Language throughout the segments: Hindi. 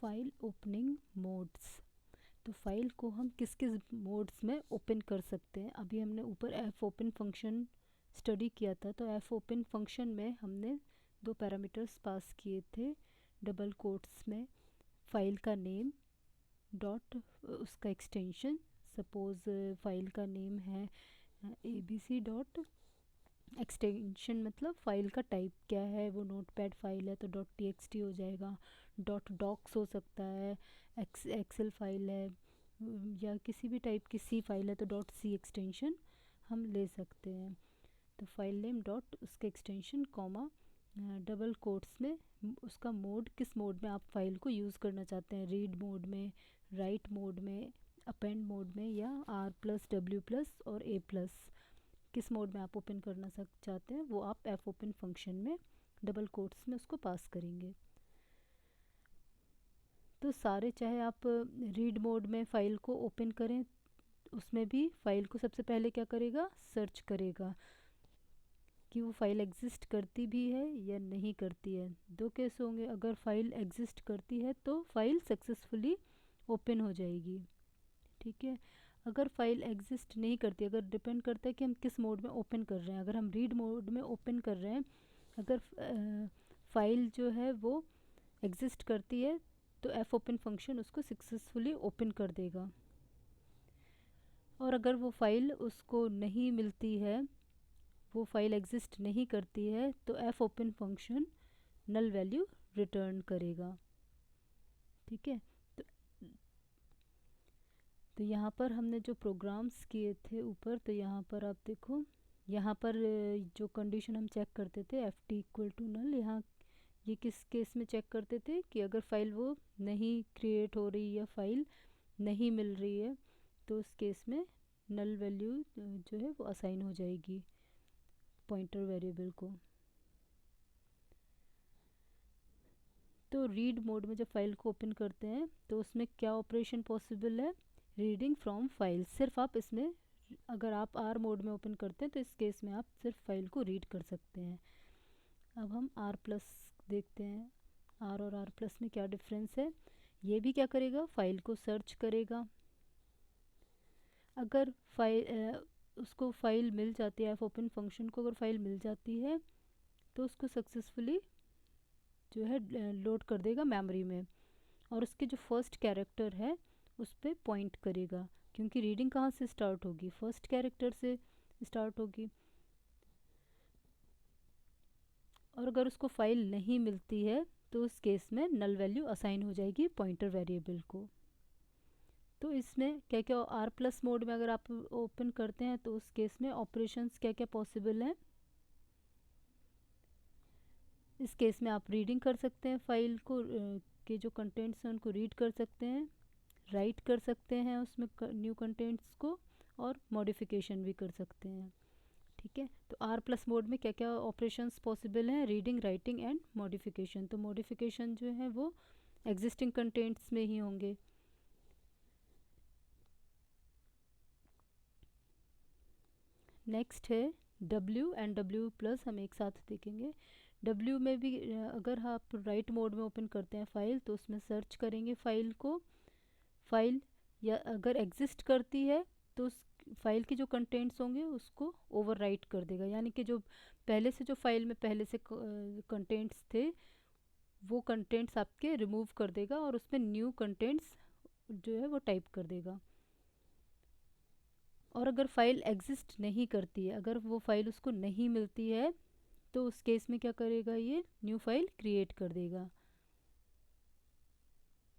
File opening modes. तो फाइल को हम किस किस मोड्स में ओपन कर सकते हैं। अभी हमने ऊपर एफ ओपन फंक्शन स्टडी किया था, तो एफ ओपन फंक्शन में हमने दो पैरामीटर्स पास किए थे डबल कोट्स में, फाइल का नेम डॉट उसका एक्सटेंशन। सपोज़ फाइल का नेम है abc डॉट एक्सटेंशन, मतलब फाइल का टाइप क्या है, वो नोटपैड फाइल है तो डॉट txt हो जाएगा, डॉट डॉक्स हो सकता है, एक्सेल फाइल है, या किसी भी टाइप की सी फाइल है तो डॉट सी एक्सटेंशन हम ले सकते हैं। तो फाइल नेम डॉट उसके एक्सटेंशन कॉमा डबल कोट्स में उसका मोड, किस मोड में आप फाइल को यूज़ करना चाहते हैं, रीड मोड में, राइट मोड में, अपेंड मोड में, या R+W+ और A+, किस मोड में आप ओपन करना चाहते हैं वो आप एफ ओपन फंक्शन में डबल कोट्स में उसको पास करेंगे। तो सारे, चाहे आप रीड मोड में फ़ाइल को ओपन करें, उसमें भी फ़ाइल को सबसे पहले क्या करेगा, सर्च करेगा कि वो फ़ाइल एग्जिस्ट करती भी है या नहीं करती है। दो केस होंगे, अगर फ़ाइल एग्जिस्ट करती है तो फ़ाइल सक्सेसफुली ओपन हो जाएगी, ठीक है। अगर फ़ाइल एग्जिस्ट नहीं करती, अगर डिपेंड करता है कि हम किस मोड में ओपन कर रहे हैं, अगर हम रीड मोड में ओपन कर रहे हैं, अगर फ़ाइल जो है वो एग्जिस्ट करती है तो एफ ओपन फंक्शन उसको सक्सेसफुली ओपन कर देगा। और अगर वो फ़ाइल उसको नहीं मिलती है, वो फ़ाइल एग्जिस्ट नहीं करती है, तो F open function null value return करेगा, ठीक है। तो यहाँ पर हमने जो प्रोग्राम्स किए थे ऊपर, तो यहाँ पर आप देखो, यहाँ पर जो कंडीशन हम चेक करते थे F T equal to null, यहाँ ये किस केस में चेक करते थे कि अगर फ़ाइल वो नहीं क्रिएट हो रही या फाइल नहीं मिल रही है, तो उस केस में नल वैल्यू जो है वो असाइन हो जाएगी पॉइंटर वेरिएबल को। तो रीड मोड में जब फाइल को ओपन करते हैं तो उसमें क्या ऑपरेशन पॉसिबल है, रीडिंग फ्रॉम फाइल। सिर्फ आप इसमें, अगर आप आर मोड में ओपन करते हैं तो इस केस में आप सिर्फ फाइल को रीड कर सकते हैं। अब हम आर प्लस देखते हैं, आर और आर प्लस में क्या डिफरेंस है। ये भी क्या करेगा, फाइल को सर्च करेगा। अगर फाइल उसको फाइल मिल जाती है, एफ ओपन फंक्शन को अगर फाइल मिल जाती है तो उसको सक्सेसफुली जो है लोड कर देगा मेमोरी में, और उसके जो फर्स्ट कैरेक्टर है उस पर पॉइंट करेगा, क्योंकि रीडिंग कहाँ से स्टार्ट होगी, फर्स्ट कैरेक्टर से स्टार्ट होगी। और अगर उसको फाइल नहीं मिलती है तो उस केस में नल वैल्यू असाइन हो जाएगी पॉइंटर वेरिएबल को। तो इसमें क्या क्या, आर प्लस मोड में अगर आप ओपन करते हैं तो उस केस में ऑपरेशंस क्या क्या पॉसिबल हैं। इस केस में आप रीडिंग कर सकते हैं, फाइल को के जो कंटेंट्स हैं उनको रीड कर सकते हैं, राइट कर सकते हैं उसमें न्यू कंटेंट्स को, और मॉडिफिकेशन भी कर सकते हैं, ठीक है। तो आर प्लस मोड में क्या क्या ऑपरेशंस पॉसिबल हैं, रीडिंग, राइटिंग एंड मॉडिफिकेशन। तो मॉडिफिकेशन जो है वो एग्जिस्टिंग कंटेंट्स में ही होंगे। नेक्स्ट है W एंड W+, हम एक साथ देखेंगे। W में भी अगर आप राइट मोड में ओपन करते हैं फाइल तो उसमें सर्च करेंगे फाइल को, फाइल या अगर एग्जिस्ट करती है तो उस फाइल के जो कंटेंट्स होंगे उसको ओवरराइट कर देगा, यानी कि जो पहले से जो फाइल में पहले से कंटेंट्स थे वो कंटेंट्स आपके रिमूव कर देगा और उसमें न्यू कंटेंट्स जो है वो टाइप कर देगा। और अगर फाइल एग्जिस्ट नहीं करती है, अगर वो फाइल उसको नहीं मिलती है, तो उस केस में क्या करेगा, ये न्यू फाइल क्रिएट कर देगा।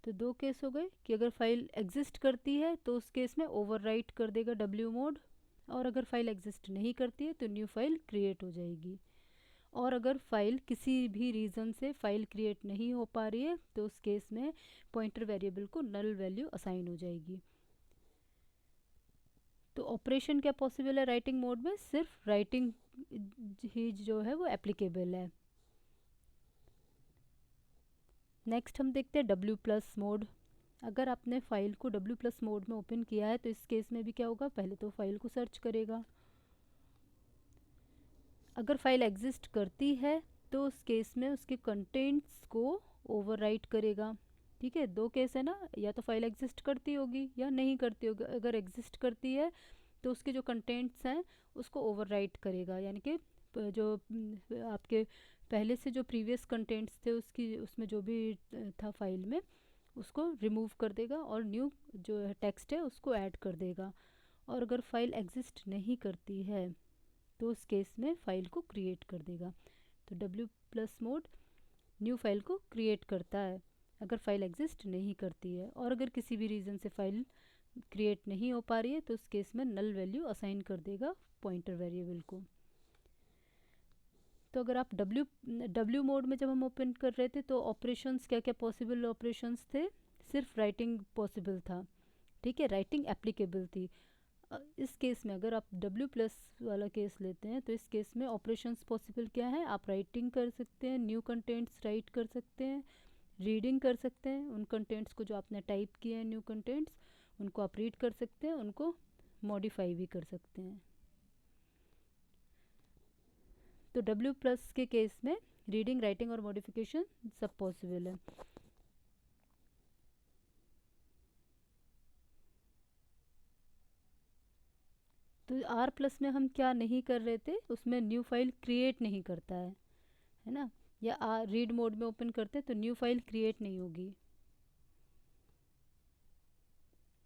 तो दो केस हो गए कि अगर फाइल एग्जिस्ट करती है तो उस केस में ओवरराइट कर देगा W मोड, और अगर फाइल एग्जिस्ट नहीं करती है तो न्यू फाइल क्रिएट हो जाएगी। और अगर फाइल किसी भी रीज़न से फाइल क्रिएट नहीं हो पा रही है तो उस केस में पॉइंटर वेरिएबल को नल वैल्यू असाइन हो जाएगी। तो ऑपरेशन क्या पॉसिबल है राइटिंग मोड में, सिर्फ राइटिंग ही जो है वो एप्लीकेबल है। नेक्स्ट हम देखते हैं W+ मोड। अगर आपने फाइल को W+ मोड में ओपन किया है तो इस केस में भी क्या होगा, पहले तो फाइल को सर्च करेगा। अगर फाइल एग्जिस्ट करती है तो उस केस में उसके कंटेंट्स को ओवरराइट करेगा, ठीक है, दो केस है ना, या तो फाइल एग्जिस्ट करती होगी या नहीं करती होगी। अगर एग्जिस्ट करती है तो उसके जो कंटेंट्स हैं उसको ओवरराइट करेगा, यानी कि जो आपके पहले से जो प्रीवियस कंटेंट्स थे उसकी उसमें जो भी था फाइल में उसको रिमूव कर देगा और न्यू जो है टेक्स्ट है उसको ऐड कर देगा। और अगर फाइल एग्जिस्ट नहीं करती है तो उस केस में फ़ाइल को क्रिएट कर देगा। तो W plus mode new file को क्रिएट करता है अगर फाइल एग्जिस्ट नहीं करती है। और अगर किसी भी रीज़न से फाइल क्रिएट नहीं हो पा रही है तो उस केस में नल वैल्यू असाइन कर देगा पॉइंटर वेरिएबल को। तो अगर आप डब्ल्यू मोड में जब हम ओपन कर रहे थे तो ऑपरेशंस क्या क्या पॉसिबल ऑपरेशंस थे, सिर्फ राइटिंग पॉसिबल था, ठीक है, राइटिंग एप्लीकेबल थी। इस केस में अगर आप डब्ल्यू प्लस वाला केस लेते हैं तो इस केस में ऑपरेशंस पॉसिबल क्या है, आप राइटिंग कर सकते हैं, न्यू कंटेंट्स राइट कर सकते हैं, रीडिंग कर सकते हैं, उन कंटेंट्स को जो आपने टाइप किए हैं न्यू कंटेंट्स उनको आप रीड कर सकते हैं, उनको मॉडिफाई भी कर सकते हैं। तो डब्ल्यू प्लस के केस में रीडिंग, राइटिंग और मॉडिफिकेशन सब पॉसिबल है। तो आर प्लस में हम क्या नहीं कर रहे थे, उसमें न्यू फाइल क्रिएट नहीं करता है ना, या रीड मोड में ओपन करते तो न्यू फाइल क्रिएट नहीं होगी।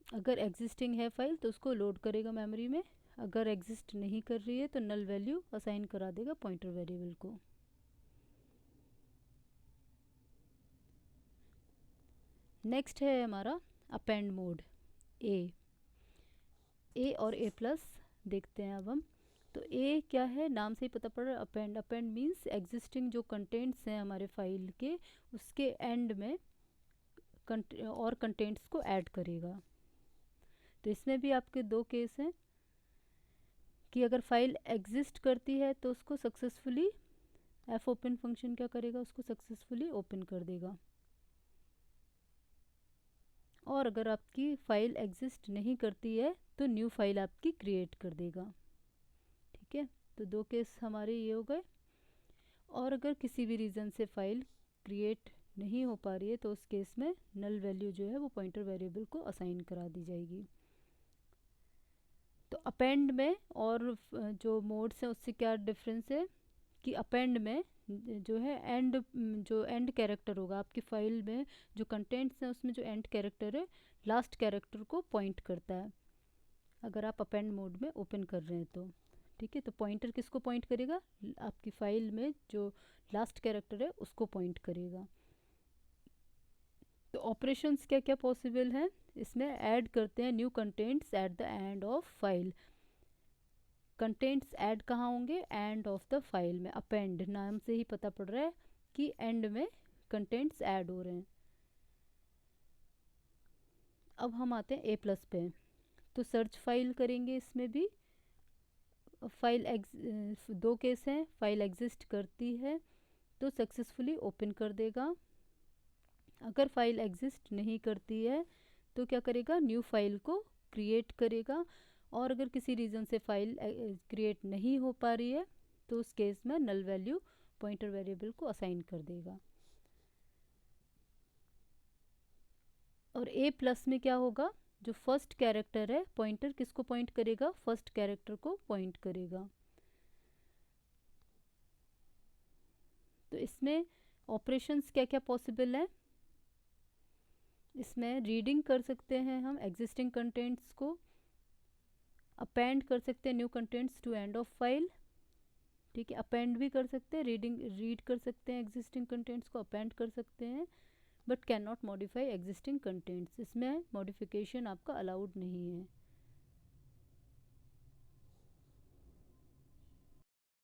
अगर एग्जिस्टिंग है फाइल तो उसको लोड करेगा मेमोरी में, अगर एग्जिस्ट नहीं कर रही है तो नल वैल्यू असाइन करा देगा पॉइंटर वेरिएबल को। नेक्स्ट है हमारा अपेंड मोड, ए और ए प्लस देखते हैं अब हम। तो ए क्या है, नाम से ही पता पड़ रहा है, अपेंड। अपेंड मीन्स एग्जिस्टिंग जो कंटेंट्स हैं हमारे फाइल के उसके एंड में और कंटेंट्स को ऐड करेगा। तो इसमें भी आपके दो केस हैं कि अगर फाइल एग्जिस्ट करती है तो उसको सक्सेसफुली एफ ओपन फंक्शन क्या करेगा, उसको सक्सेसफुली ओपन कर देगा। और अगर आपकी फ़ाइल एग्जिस्ट नहीं करती है तो न्यू फाइल आपकी क्रिएट कर देगा, ठीक है। तो दो केस हमारे ये हो गए। और अगर किसी भी रीज़न से फ़ाइल क्रिएट नहीं हो पा रही है तो उस केस में नल वैल्यू जो है वो पॉइंटर वेरिएबल को असाइन करा दी जाएगी। तो अपेंड में और जो मोड्स हैं उससे क्या डिफरेंस है कि अपेंड में जो है एंड, जो एंड कैरेक्टर होगा आपकी फ़ाइल में, जो कंटेंट्स हैं उसमें जो एंड कैरेक्टर है लास्ट कैरेक्टर को पॉइंट करता है अगर आप अपेंड मोड में ओपन कर रहे हैं तो, ठीक है। तो पॉइंटर किसको पॉइंट करेगा, आपकी फ़ाइल में जो लास्ट कैरेक्टर है उसको पॉइंट करेगा। तो ऑपरेशंस क्या क्या पॉसिबल हैं इसमें, ऐड करते हैं new contents at the end of file. Contents add कहाँ होंगे, एंड ऑफ द फाइल में। अपेंड नाम से ही पता पड़ रहा है कि एंड में कंटेंट्स ऐड हो रहे हैं। अब हम आते हैं ए प्लस पे। तो सर्च फाइल करेंगे, इसमें भी दो केस हैं, फाइल एग्जिस्ट करती है तो सक्सेसफुली ओपन कर देगा। अगर फाइल एग्जिस्ट नहीं करती है तो क्या करेगा, न्यू फाइल को क्रिएट करेगा। और अगर किसी रीज़न से फाइल क्रिएट नहीं हो पा रही है तो उस केस में नल वैल्यू पॉइंटर वेरिएबल को असाइन कर देगा। और ए प्लस में क्या होगा, जो फर्स्ट कैरेक्टर है पॉइंटर किसको पॉइंट करेगा, फर्स्ट कैरेक्टर को पॉइंट करेगा। तो इसमें ऑपरेशंस क्या क्या पॉसिबल है, इसमें रीडिंग कर सकते हैं हम एग्जिस्टिंग कंटेंट्स को, अपेंड कर सकते हैं new contents to end of file, ठीक है। अपेंड भी कर सकते हैं, रीड कर सकते हैं एग्जिस्टिंग कंटेंट्स को, अपेंड कर सकते हैं, but can not modify existing contents. इसमें मॉडिफिकेशन आपका अलाउड नहीं है।